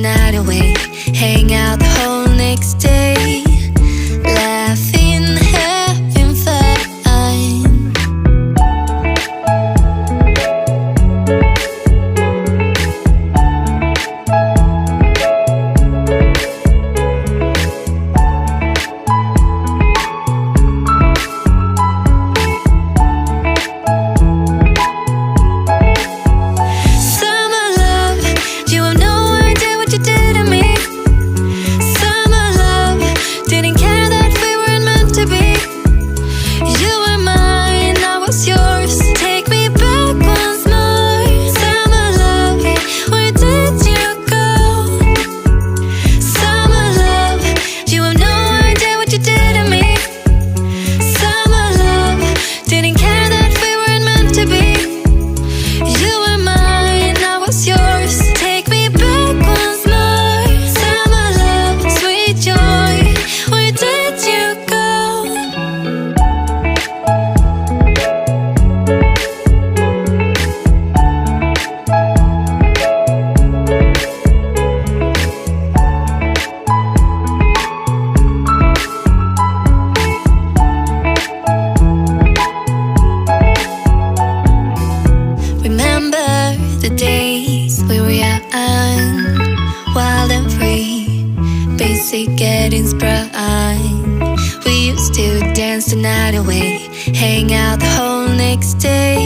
night away, hang out the whole next day, laughing, having fun. The days we were young, wild and free, basic getting sprung. We used to dance the night away, hang out the whole next day,